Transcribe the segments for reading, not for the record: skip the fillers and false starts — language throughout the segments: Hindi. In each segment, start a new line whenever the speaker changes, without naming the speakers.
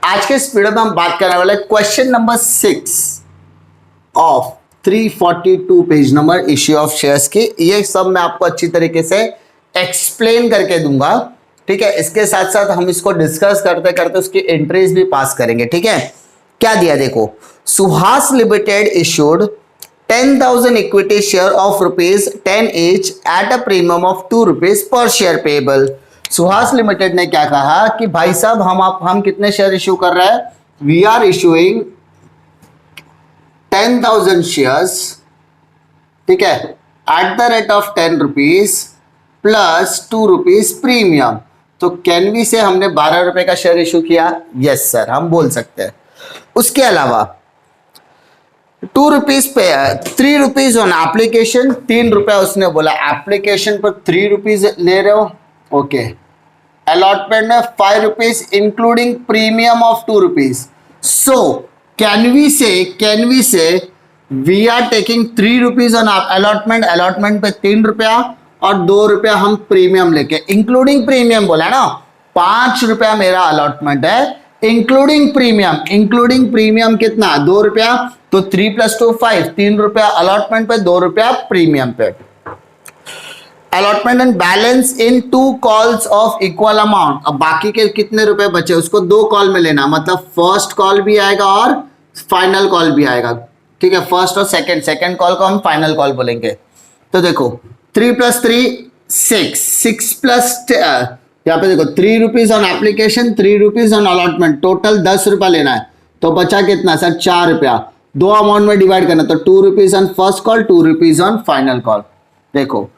आज के इस वीडियो में हम बात करने वाले question number 6 of 342 page number issue of shares की। ये सब मैं आपको अच्छी तरीके से एक्सप्लेन करके दूंगा, ठीक है। इसके साथ साथ हम इसको डिस्कस करते करते उसकी एंट्रीज भी पास करेंगे, ठीक है। क्या दिया देखो, Suhas limited issued 10,000 equity share of ₹10 each at a premium of ₹2 पर शेयर पेबल। सुहास लिमिटेड ने क्या कहा कि भाई साहब हम कितने शेयर इश्यू कर रहे हैं, वी आर इश्यूइंग 10,000 शेयर्स, ठीक है, at the rate of ₹10 plus ₹2 premium. तो कैन वी से हमने ₹12 का शेयर इश्यू किया, यस सर हम बोल सकते हैं। उसके अलावा ₹2 पे ₹3 ऑन एप्लीकेशन, ₹3 उसने बोला एप्लीकेशन पर ₹3 ले रहे हो, ओके। अलॉटमेंट में ₹5 including premium of ₹2। So can we say we are taking ₹3 on allotment, allotment पे ₹3 और ₹2 हम प्रीमियम लेके, इंक्लूडिंग प्रीमियम बोला ना, ₹5 मेरा अलॉटमेंट है इंक्लूडिंग प्रीमियम कितना ₹2, तो 3 + 2 5, ₹3 अलॉटमेंट पे, ₹2 प्रीमियम पे। Allotment and balance in 2 calls of equal amount. अब बाकी के कितने रुपए बचे उसको 2 कॉल में लेना, मतलब फर्स्ट कॉल भी आएगा और फाइनल कॉल भी आएगा, ठीक है। फर्स्ट और सेकंड कॉल को हम फाइनल कॉल बोलेंगे। तो देखो 3 + 3 6 प्लस यहाँ पे देखो ₹3 on application, ₹3 on allotment, total ₹10 लेना है। तो बचा कितना सर, ₹4। 2 अमाउंट में डिवाइड करना, तो ₹2 on first call, ₹2 on final call. देखो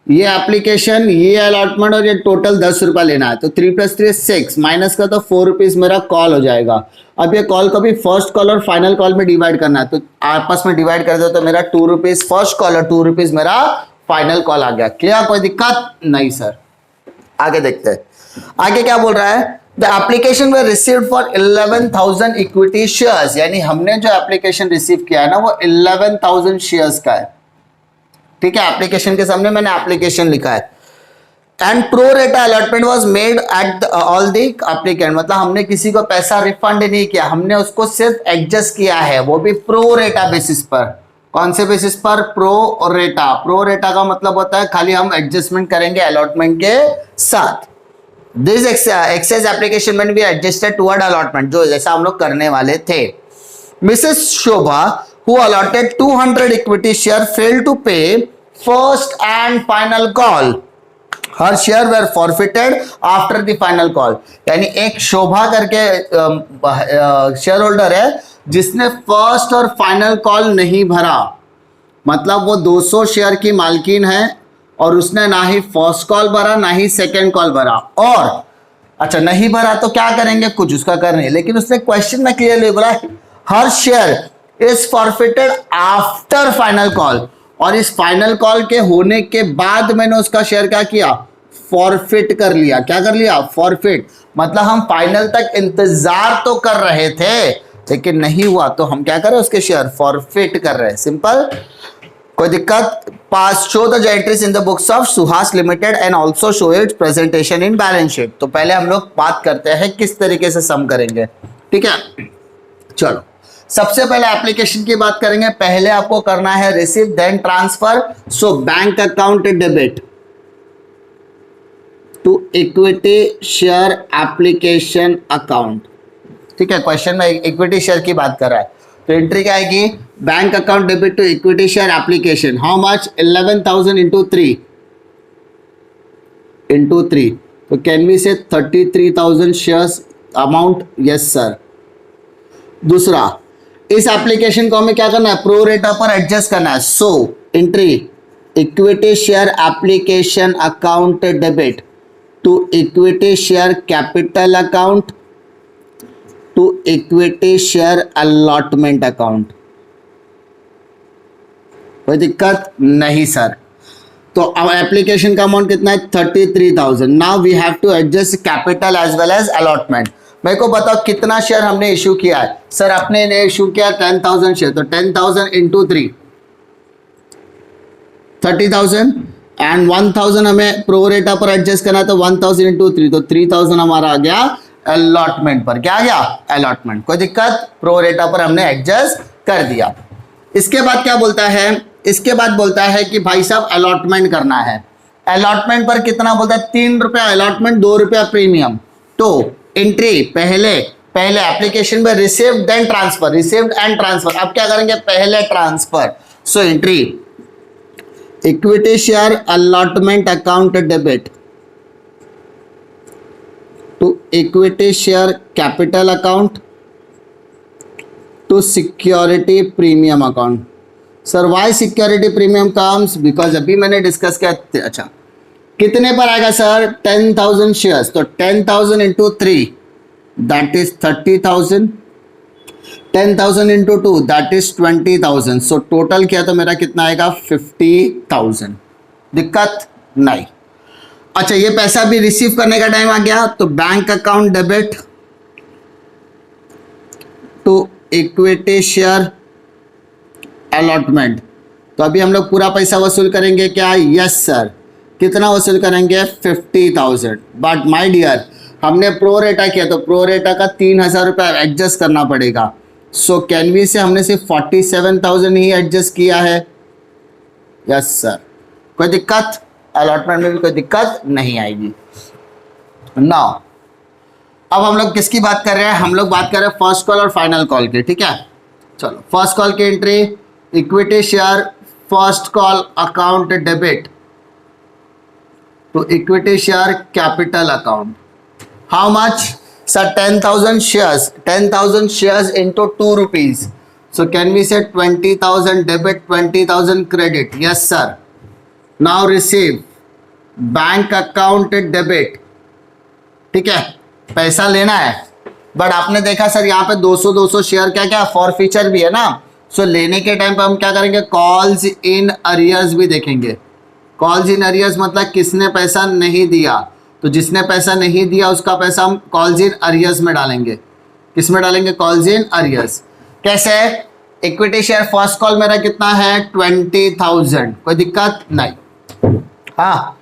ये एप्लीकेशन, ये अलॉटमेंट और ये टोटल ₹10 लेना है। तो 3 + 3 6 माइनस का, तो ₹4 मेरा कॉल हो जाएगा। अब ये कॉल को भी फर्स्ट कॉल और फाइनल कॉल में डिवाइड करना है, तो आपस में डिवाइड कर दो, तो मेरा ₹2 फर्स्ट कॉल और ₹2 मेरा फाइनल कॉल आ गया। क्लियर, कोई दिक्कत नहीं सर। आगे देखते हैं, आगे क्या बोल रहा है, the application were received for 11,000 equity shares, यानी हमने जो एप्लीकेशन रिसीव किया है ना वो 11,000 शेयर्स का है, ठीक है। एप्लीकेशन के सामने मैंने एप्लीकेशन लिखा है। एंड प्रो रेटा allotment was made at all the applicant, मतलब हमने किसी को पैसा रिफंड नहीं किया, हमने उसको सिर्फ एडजस्ट किया है, वो भी प्रो रेटा बेसिस पर। कौन से बेसिस पर, प्रो रेटा। प्रो रेटा का मतलब होता है खाली हम एडजस्टमेंट करेंगे अलॉटमेंट के साथ। दिस एक्सेस एप्लीकेशन में भी एडजस्टेड टुवर्ड अलॉटमेंट, जो जैसा हम लोग करने वाले थे। Mrs Shobha who allotted 200 equity share failed to pay first and final call. Her share were forfeited after the final call. यानी एक शोभा करके शेयर होल्डर है जिसने फर्स्ट और फाइनल कॉल नहीं भरा, मतलब वो 200 शेयर की मालकिन है और उसने ना ही फर्स्ट कॉल भरा ना ही सेकेंड कॉल भरा। और अच्छा नहीं भरा तो क्या करेंगे, कुछ उसका करने, लेकिन उसने क्वेश्चन में क्लियरली बोला हर share is forfeited after final call, और इस फाइनल कॉल के होने के बाद मैंने उसका शेयर क्या किया, फॉरफिट कर लिया। क्या कर लिया, फॉरफिट। मतलब हम फाइनल तक इंतजार तो कर रहे थे लेकिन नहीं हुआ, तो हम क्या कर रहे हैं, उसके शेयर फॉरफिट कर रहे हैं। सिंपल, कोई दिक्कत। Pass show the entries in the books of Suhas limited and also show its presentation in balance sheet. तो पहले हम लोग बात करते हैं किस तरीके से सम करेंगे, ठीक है। चलो सबसे पहले एप्लीकेशन की बात करेंगे। पहले आपको करना है receive then transfer. So bank account debit to equity share application account, ठीक है। क्वेश्चन में इक्विटी शेयर की बात कर रहा है, तो एंट्री क्या आएगी, bank account debit to equity share application. How much, 11,000 into 3 तो कैन वी से 33,000 शेयर्स अमाउंट, यस सर। दूसरा, इस एप्लीकेशन को हमें क्या करना है, प्रो रेटा पर एडजस्ट करना है। So entry equity share application account debit to equity share capital account to equity share allotment account. कोई दिक्कत नहीं सर। तो अब एप्लीकेशन का अमाउंट कितना है, 33,000। Now we have to adjust capital as well as allotment. मेरे को बताओ कितना शेयर हमने इश्यू किया है, सर आपने इश्यू किया 10,000 शेयर, तो 10,000 इंटू 3 30,000 एंड 1,000 हमें प्रो रेटा पर एडजस्ट करना है, तो 1,000 इंटू 3 तो 3,000 हमारा आ गया अलॉटमेंट पर। क्या आ गया? अलॉटमेंट। कोई दिक्कत? प्रो रेटा पर हमने एडजस्ट कर दिया। इसके बाद क्या बोलता है? इसके बाद बोलता है कि भाई साहब अलॉटमेंट करना है। अलॉटमेंट पर कितना बोलता है? 3 रुपया अलॉटमेंट, 2 रुपया प्रीमियम। तो एंट्री पहले एप्लीकेशन में received then transfer, received and transfer. अब क्या करेंगे? पहले transfer. So entry equity share allotment account debit to equity share capital account to security premium account. Sir why security premium comes? Because अभी मैंने डिस्कस किया। अच्छा कितने पर आएगा सर? 10,000 शेयर्स। तो 10,000 into 3 that is 30,000, 10,000 into 2 that is 20,000। So total किया तो मेरा कितना आएगा? 50,000। दिक्कत नहीं। अच्छा ये पैसा भी रिसीव करने का टाइम आ गया, तो bank account debit to equity share allotment. तो अभी हम लोग पूरा पैसा वसूल करेंगे क्या? Yes sir. कितना वसूल करेंगे? 50,000। बट माय डियर हमने प्रो रेटा किया तो प्रो रेटा का 3,000 रुपया एडजस्ट करना पड़ेगा। सो कैन वी से हमने सिर्फ 47,000 ही एडजस्ट किया है। Yes sir. कोई दिक्कत? अलॉटमेंट में भी कोई दिक्कत नहीं आएगी। नाउ अब हम लोग किसकी बात कर रहे हैं? हम लोग बात कर रहे हैं फर्स्ट कॉल और फाइनल कॉल की। ठीक है चलो फर्स्ट कॉल की entry equity share first call account debit to equity share capital account. How much? Sir 10,000 shares. 10,000 shares into 2 rupees. So can we say 20,000 debit, 20,000 credit? Yes sir. Now receive bank account debit. ठीक है पैसा लेना है, बट आपने देखा सर यहाँ पे 200 शेयर क्या क्या फॉरफीचर भी है ना। सो लेने के टाइम पे हम क्या करेंगे? कॉल्स इन अरियर्स भी देखेंगे। कॉल्स इन अरियर्स मतलब किसने पैसा नहीं दिया, तो जिसने पैसा नहीं दिया उसका पैसा हम कॉल्स इन अरियर्स में डालेंगे। किस में डालेंगे? Calls in arrears. कैसे? इक्विटी शेयर फर्स्ट कॉल मेरा कितना है? 20,000। कोई दिक्कत नहीं। हाँ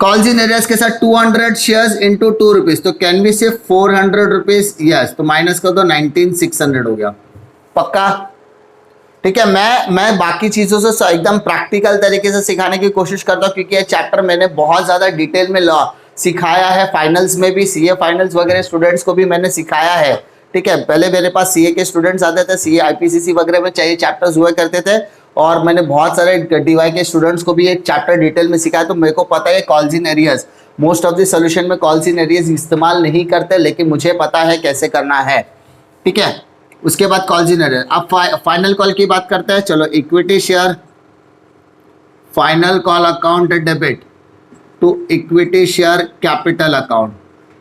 कॉल्स इन अरियर्स के साथ 200 शेयर्स इंटू 2 रुपीज। तो कैन बी से 400 रुपीज। यस तो माइनस कर दो 19,600 हो गया। पक्का? ठीक है मैं बाकी चीज़ों से एकदम प्रैक्टिकल तरीके से सिखाने की कोशिश करता हूँ, क्योंकि ये चैप्टर मैंने बहुत ज़्यादा डिटेल में सिखाया है। फाइनल्स में भी सीए फाइनल्स वगैरह स्टूडेंट्स को भी मैंने सिखाया है। ठीक है पहले मेरे पास सीए के स्टूडेंट्स आते थे, सीए आईपीसीसी वगैरह में चाहिए चैप्टर्स हुआ करते थे, और मैंने बहुत सारे डीवाई के स्टूडेंट्स को भी एक चैप्टर डिटेल में सिखाया। तो मेरे को पता है calls in areas most of the solution में कॉल्स इन एरियाज इस्तेमाल नहीं करते, लेकिन मुझे पता है कैसे करना है। ठीक है उसके बाद कॉल्स इन एरियाज। अब फाइनल कॉल की बात करते हैं। चलो equity share final call account debit to equity share capital account.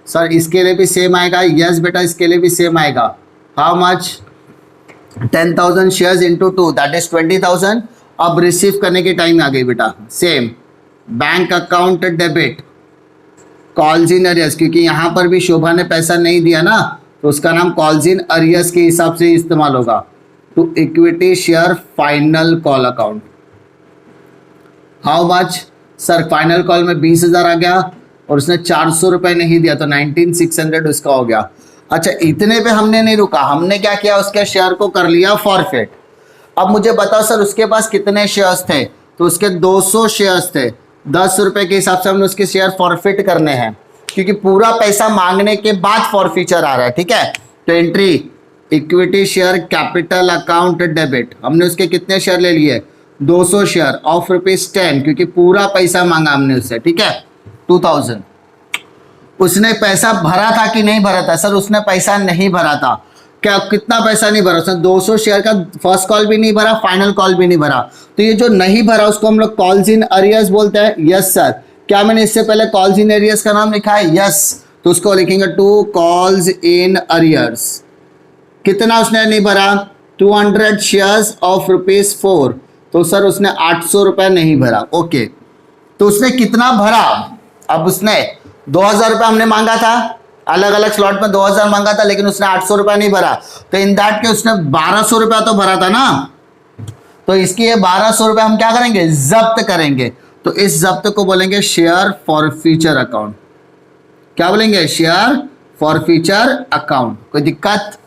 Sir इसके लिए भी सेम आएगा? यस बेटा इसके लिए भी सेम आएगा। How much? 10,000 shares into 2 that is 20,000। अब रिसीव करने की टाइम आ गई बेटा। Same bank account debit calls in arrears, क्योंकि यहाँ पर भी शोभा ने पैसा नहीं दिया ना, तो उसका नाम कॉल्स इन अरियर्स के हिसाब से इस्तेमाल होगा। To equity share final call account. How much? Sir final call में 20,000 आ गया और उसने 400 रुपये नहीं दिया, तो 19,600 उसका हो गया। अच्छा इतने पे हमने नहीं रुका, हमने क्या किया? उसके शेयर को कर लिया फॉरफिट। अब मुझे बताओ सर उसके पास कितने शेयर्स थे? तो उसके 200 शेयर्स थे। 10 रुपये के हिसाब से हमने उसके शेयर फॉरफिट करने हैं, क्योंकि पूरा पैसा मांगने के बाद फॉरफीचर आ रहा है। ठीक है तो entry equity share capital account debit. हमने उसके कितने शेयर ले लिए? 200 शेयर ऑफ ₹10, क्योंकि पूरा पैसा मांगा हमने उससे। ठीक है 2,000। उसने पैसा भरा था कि नहीं भरा था? सर उसने पैसा नहीं भरा था। क्या कितना पैसा नहीं भरा? उसने 200 शेयर का फर्स्ट कॉल भी नहीं भरा, फाइनल कॉल भी नहीं भरा। तो ये जो नहीं भरा उसको हम लोग कॉल्स इन अरियर्स बोलते हैं। Yes sir. क्या मैंने इससे पहले कॉल्स इन अरियर्स का नाम लिखा है? यस तो उसको लिखेंगे टू कॉल्स इन अरियर्स। कितना उसने नहीं भरा? 200 शेयर्स ऑफ ₹4। तो सर उसने 800 रुपये नहीं भरा। ओके तो उसने कितना भरा? अब उसने 2,000 रुपये हमने मांगा था, अलग अलग स्लॉट में 2,000 मांगा था, लेकिन उसने 800 रुपये नहीं भरा। तो इन दैट के उसने 1,200 रुपया तो भरा था ना, तो इसकी ये 1,200 रुपये हम क्या करेंगे? जब्त करेंगे। तो इस जब्त को बोलेंगे शेयर फॉरफीचर अकाउंट। क्या बोलेंगे? Share for future account. कोई दिक्कत?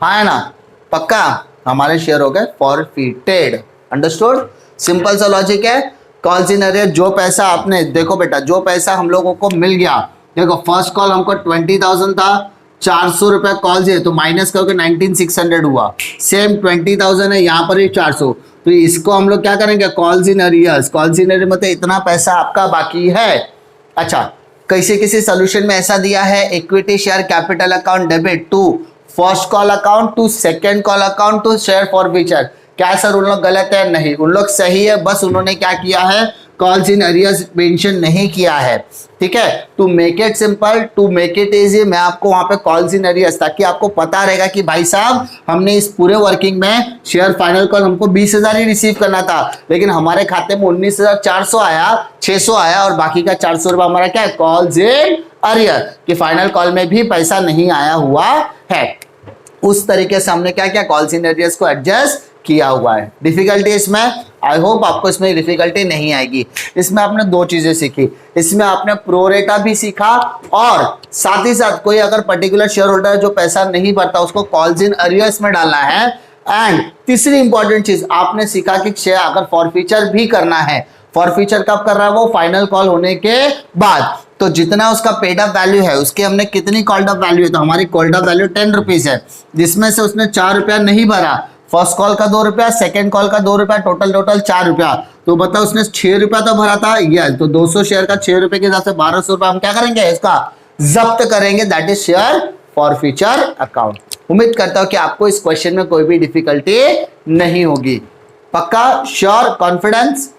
हाँ है ना? पक्का? हमारे शेयर हो गए फॉरफिटेड। अंडरस्टूड? सिंपल सा लॉजिक है। कॉल्स इन अरियर, जो पैसा आपने, देखो बेटा, जो पैसा हम लोगों को मिल गया, देखो फर्स्ट कॉल हमको 20,000 था, 400 रुपया कॉल्स है तो माइनस करके 19,600 हुआ। सेम 20,000 है, यहाँ पर भी 400, तो इसको हम लोग क्या करेंगे? Calls in arrears. Calls in arrear मतलब इतना पैसा आपका बाकी है। अच्छा, किसी किसी सोल्यूशन में ऐसा दिया है, equity share capital account debit to first call account to second call account to share for future. क्या सर उन लोग गलत है? नहीं, उन लोग सही है, बस उन्होंने क्या किया है? कॉल्स इन अरियर्स मेंशन नहीं किया है। ठीक है, to make it simple, to make it easy, मैं आपको वहां पे कॉल्स इन अरियर्स, ताकि आपको पता रहेगा कि भाई साहब हमने इस पूरे वर्किंग में शेयर फाइनल कॉल हमको 20,000 ही रिसीव करना था, लेकिन हमारे खाते में 19,400 आया, 600 आया, और बाकी का 400 रुपया हमारा क्या है? कॉल्स इन अरियर, कि फाइनल कॉल में भी पैसा नहीं आया हुआ है। उस तरीके से हमने क्या किया? कॉल्स इन अरियर्स को एडजस्ट किया हुआ है। डिफिकल्टी इसमें, आई होप आपको इसमें डिफिकल्टी नहीं आएगी। इसमें आपने दो चीजें सीखी, इसमें आपने प्रोरेटा भी सीखा, और साथ ही साथ कोई अगर पर्टिकुलर शेयर होल्डर जो पैसा नहीं भरता उसको कॉल्स इन अरियर्स में डालना है। एंड तीसरी इंपॉर्टेंट चीज आपने सीखा कि शेयर अगर फॉरफीचर भी करना है, फॉरफीचर कब कर रहा है? वो फाइनल कॉल होने के बाद। तो जितना उसका पेड अप वैल्यू है उसके हमने कितनी कॉल्ड अप वैल्यू है, तो हमारी कॉल्ड अप वैल्यू 10 रुपीज है, जिसमें से उसने 4 रुपया नहीं भरा। फर्स्ट कॉल का 2 रुपया, सेकेंड कॉल का 2 रुपया, टोटल 4 रुपया। तो बताओ उसने 6 रुपया तो भरा था, ये तो 200 शेयर का 6 रुपए के हिसाब से 1200 रुपया हम क्या करेंगे? इसका जब्त करेंगे, that is share for future account. उम्मीद करता हूं कि आपको इस क्वेश्चन में कोई भी डिफिकल्टी नहीं होगी। पक्का? श्योर? कॉन्फिडेंस?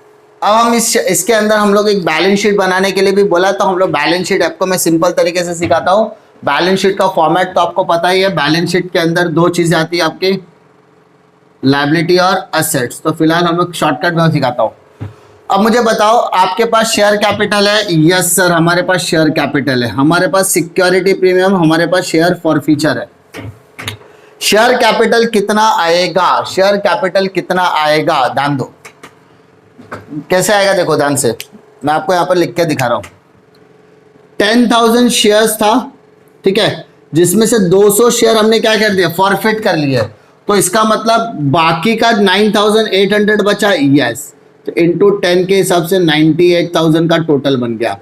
अब हम इसके अंदर हम लोग एक बैलेंस शीट बनाने के लिए भी बोला, तो हम लोग बैलेंस शीट आपको मैं सिंपल तरीके से सिखाता हूँ। बैलेंस शीट का फॉर्मेट तो आपको पता ही है। बैलेंस शीट के अंदर दो चीजें आती है आपकी, लायबिलिटी और असेट्स। तो फिलहाल हम लोग शॉर्टकट में सिखाता हूँ। अब मुझे बताओ, आपके पास शेयर कैपिटल है? यस सर, हमारे पास शेयर कैपिटल है, हमारे पास सिक्योरिटी प्रीमियम, हमारे पास शेयर फॉरफीचर है। शेयर कैपिटल कितना आएगा? शेयर कैपिटल कितना आएगा? ध्यान दो, कैसे आएगा? देखो ध्यान से, मैं आपको यहां पर लिख के दिखा रहा हूं। 10,000 शेयर्स था, ठीक है, जिसमें से 200 शेयर हमने क्या कर दिया? फॉरफिट कर लिया। तो इसका मतलब बाकी का 9,800 बचा। यस, तो इंटू 10 के हिसाब से 98,000 का टोटल बन गया।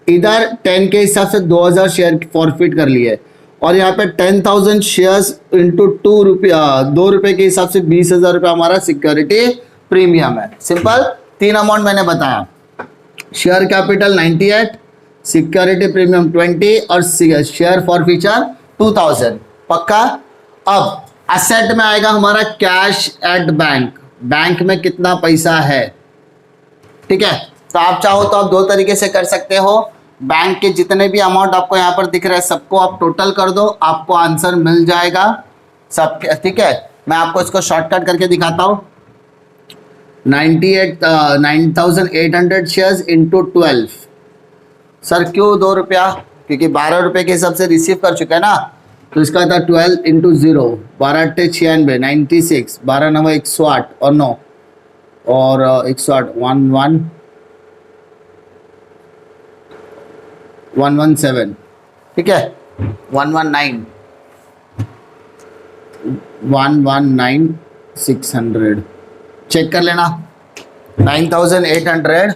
इधर 10 के हिसाब से 2,000 शेयर फॉरफिट कर लिए, और यहाँ पे 10,000 शेयर्स इंटू 2 रुपये के हिसाब से 20,000 रुपये हमारा सिक्योरिटी प्रीमियम है। सिंपल, 3 अमाउंट मैंने बताया, शेयर कैपिटल 98, सिक्योरिटी प्रीमियम 20 और शेयर फॉर फ्यूचर 2,000। पक्का? अब असेट में आएगा हमारा कैश एट बैंक, बैंक में कितना पैसा है। ठीक है, तो आप चाहो तो आप दो तरीके से कर सकते हो। बैंक के जितने भी अमाउंट आपको यहाँ पर दिख रहे हैं सबको आप टोटल कर दो, आपको आंसर मिल जाएगा सब। ठीक है, मैं आपको इसको शॉर्टकट करके दिखाता हूँ। 9,800 शेयर्स इंटू 12। सर क्यों 2 रुपया? क्योंकि 12 रुपये के हिसाब से रिसीव कर चुका है ना, तो इसका था 12 इंटू 0, 12 × 96, 96, 12 9 108 और 9 और 108 117। ठीक है, 119,600 चेक कर लेना। 9,800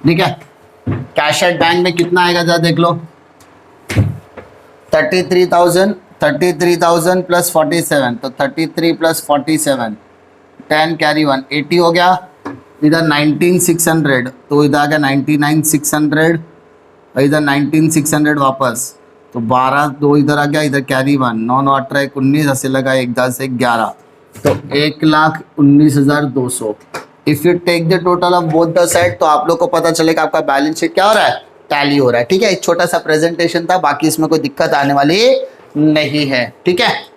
ठीक है। कैश एट बैंक में कितना आएगा जरा देख लो। 33,000 प्लस 47, तो 33 प्लस 47 10 कैरी 1 80 हो गया। इधर 19,600, तो इधर आ गया 99,600, इधर 19,600 वापस, तो 12 2 इधर आ गया, इधर कैरी 1 9 9 18 19 ऐसे लगा 1 10 1 11, तो 1,19,200। If you take the total of both the side, तो आप लोग को पता चलेगा आपका बैलेंस शीट क्या हो रहा है, टैली हो रहा है। ठीक है, एक छोटा सा प्रेजेंटेशन था, बाकी इसमें कोई दिक्कत आने वाली नहीं है। ठीक है।